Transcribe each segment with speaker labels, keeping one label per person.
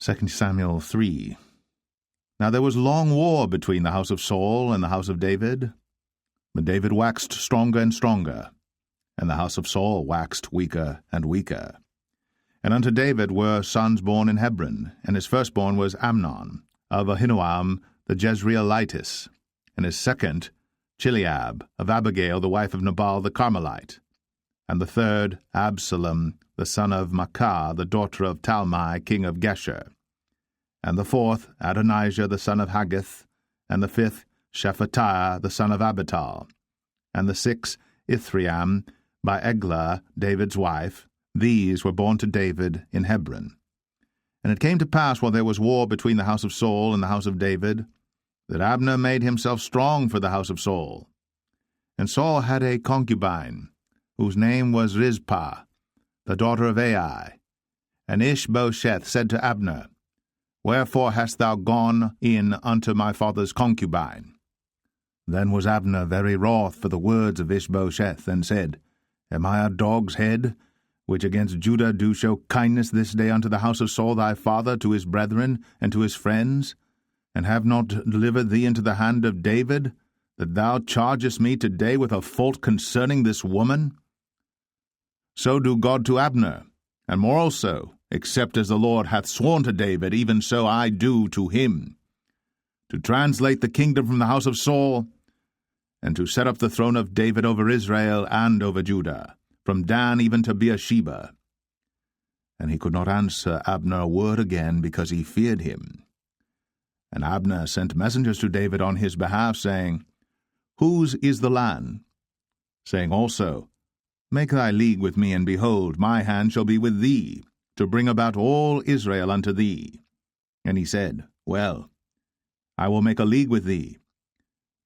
Speaker 1: 2 Samuel 3. Now there was long war between the house of Saul and the house of David. But David waxed stronger and stronger, and the house of Saul waxed weaker and weaker. And unto David were sons born in Hebron, and his firstborn was Amnon, of Ahinoam the Jezreelitess, and his second Chileab, of Abigail the wife of Nabal the Carmelite, and the third Absalom the son of Maacah the daughter of Talmai king of Geshur, and the fourth Adonijah the son of Haggith, and the fifth Shephatiah the son of Abital, and the sixth Ithream by Eglah David's wife. These were born to David in Hebron. And it came to pass, while there was war between the house of Saul and the house of David, that Abner made himself strong for the house of Saul. And Saul had a concubine, whose name was Rizpah, the daughter of Ai. And Ish-bosheth said to Abner, Wherefore hast thou gone in unto my father's concubine? Then was Abner very wroth for the words of Ish-bosheth, and said, Am I a dog's head, which against Judah do show kindness this day unto the house of Saul thy father, to his brethren, and to his friends, and have not delivered thee into the hand of David, that thou chargest me today with a fault concerning this woman? So do God to Abner, and more also, except as the Lord hath sworn to David, even so I do to him, to translate the kingdom from the house of Saul, and to set up the throne of David over Israel and over Judah, from Dan even to Beersheba. And he could not answer Abner a word again, because he feared him. And Abner sent messengers to David on his behalf, saying, Whose is the land? Saying also, Make thy league with me, and behold, my hand shall be with thee, to bring about all Israel unto thee. And he said, Well, I will make a league with thee.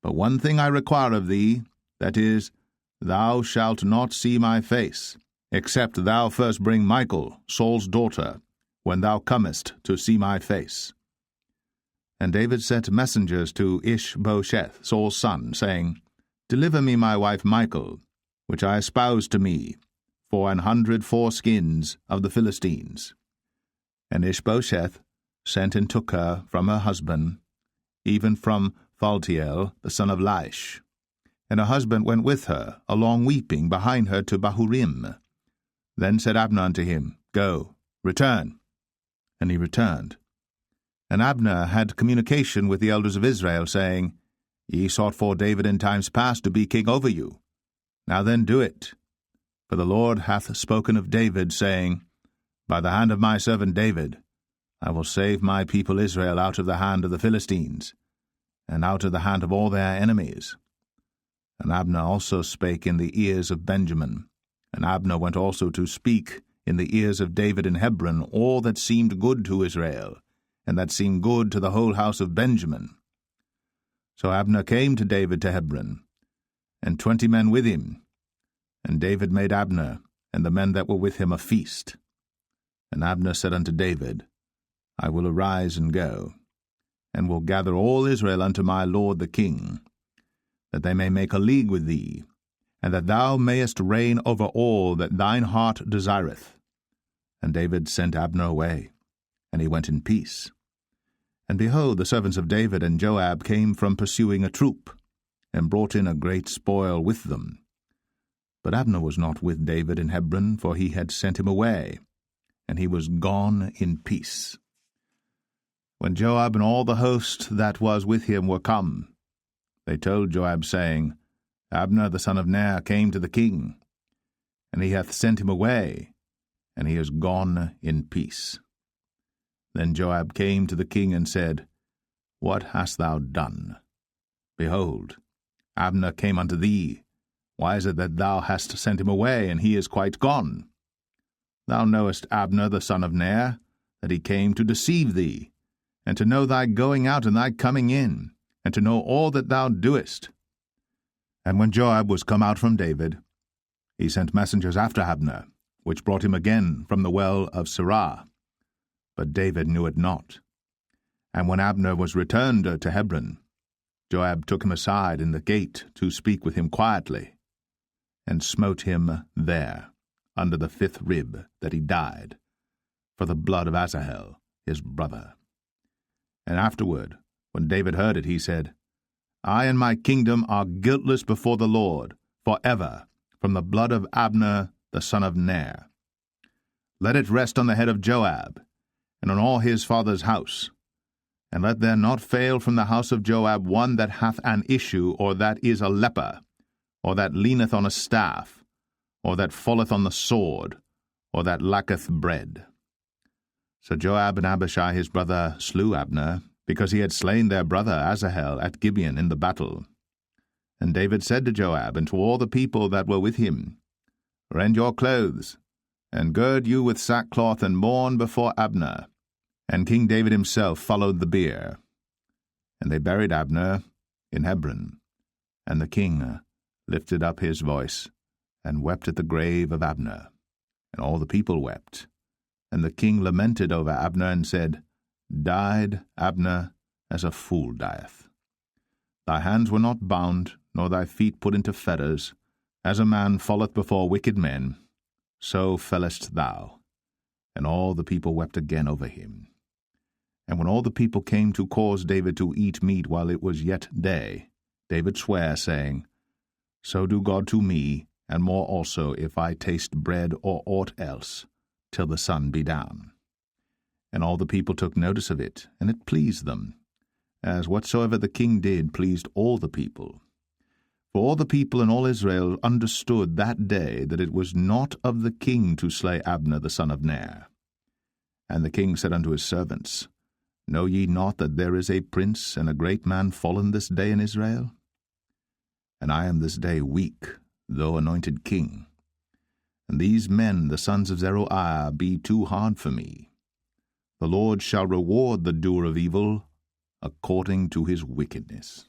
Speaker 1: But one thing I require of thee, that is, thou shalt not see my face, except thou first bring Michal, Saul's daughter, when thou comest to see my face. And David sent messengers to Ish-bosheth, Saul's son, saying, Deliver me my wife Michal, which I espoused to me, for 100 foreskins of the Philistines. And Ish-bosheth sent and took her from her husband, even from Paltiel, the son of Laish. And her husband went with her, along weeping, behind her to Bahurim. Then said Abner unto him, Go, return. And he returned. And Abner had communication with the elders of Israel, saying, Ye sought for David in times past to be king over you. Now then do it. For the Lord hath spoken of David, saying, By the hand of my servant David, I will save my people Israel out of the hand of the Philistines, and out of the hand of all their enemies. And Abner also spake in the ears of Benjamin. And Abner went also to speak in the ears of David in Hebron all that seemed good to Israel, and that seemed good to the whole house of Benjamin. So Abner came to David to Hebron, and 20 men with him. And David made Abner and the men that were with him a feast. And Abner said unto David, I will arise and go, and will gather all Israel unto my lord the king, that they may make a league with thee, and that thou mayest reign over all that thine heart desireth. And David sent Abner away, and he went in peace. And behold, the servants of David and Joab came from pursuing a troop, and brought in a great spoil with them. But Abner was not with David in Hebron, for he had sent him away, and he was gone in peace. When Joab and all the host that was with him were come, they told Joab, saying, Abner the son of Ner came to the king, and he hath sent him away, and he is gone in peace. Then Joab came to the king and said, What hast thou done? Behold, Abner came unto thee. Why is it that thou hast sent him away, and he is quite gone? Thou knowest Abner the son of Ner, that he came to deceive thee, and to know thy going out and thy coming in, and to know all that thou doest. And when Joab was come out from David, he sent messengers after Abner, which brought him again from the well of Sirah. But David knew it not. And when Abner was returned to Hebron, Joab took him aside in the gate to speak with him quietly, and smote him there, under the 5th rib, that he died, for the blood of Asahel, his brother. And afterward, when David heard it, he said, I and my kingdom are guiltless before the Lord, forever, from the blood of Abner the son of Ner. Let it rest on the head of Joab, and on all his father's house. And let there not fail from the house of Joab one that hath an issue, or that is a leper, or that leaneth on a staff, or that falleth on the sword, or that lacketh bread. So Joab and Abishai his brother slew Abner, because he had slain their brother Asahel at Gibeon in the battle. And David said to Joab and to all the people that were with him, Rend your clothes, and gird you with sackcloth, and mourn before Abner. And King David himself followed the bier. And they buried Abner in Hebron. And the king lifted up his voice, and wept at the grave of Abner. And all the people wept. And the king lamented over Abner, and said, Died Abner as a fool dieth. Thy hands were not bound, nor thy feet put into fetters. As a man falleth before wicked men, so fellest thou. And all the people wept again over him. And when all the people came to cause David to eat meat while it was yet day, David sware, saying, So do God to me, and more also, if I taste bread or aught else, till the sun be down. And all the people took notice of it, and it pleased them, as whatsoever the king did pleased all the people. For all the people and all Israel understood that day that it was not of the king to slay Abner the son of Ner. And the king said unto his servants, Know ye not that there is a prince and a great man fallen this day in Israel? And I am this day weak, though anointed king. And these men, the sons of Zeruiah, be too hard for me. The Lord shall reward the doer of evil according to his wickedness.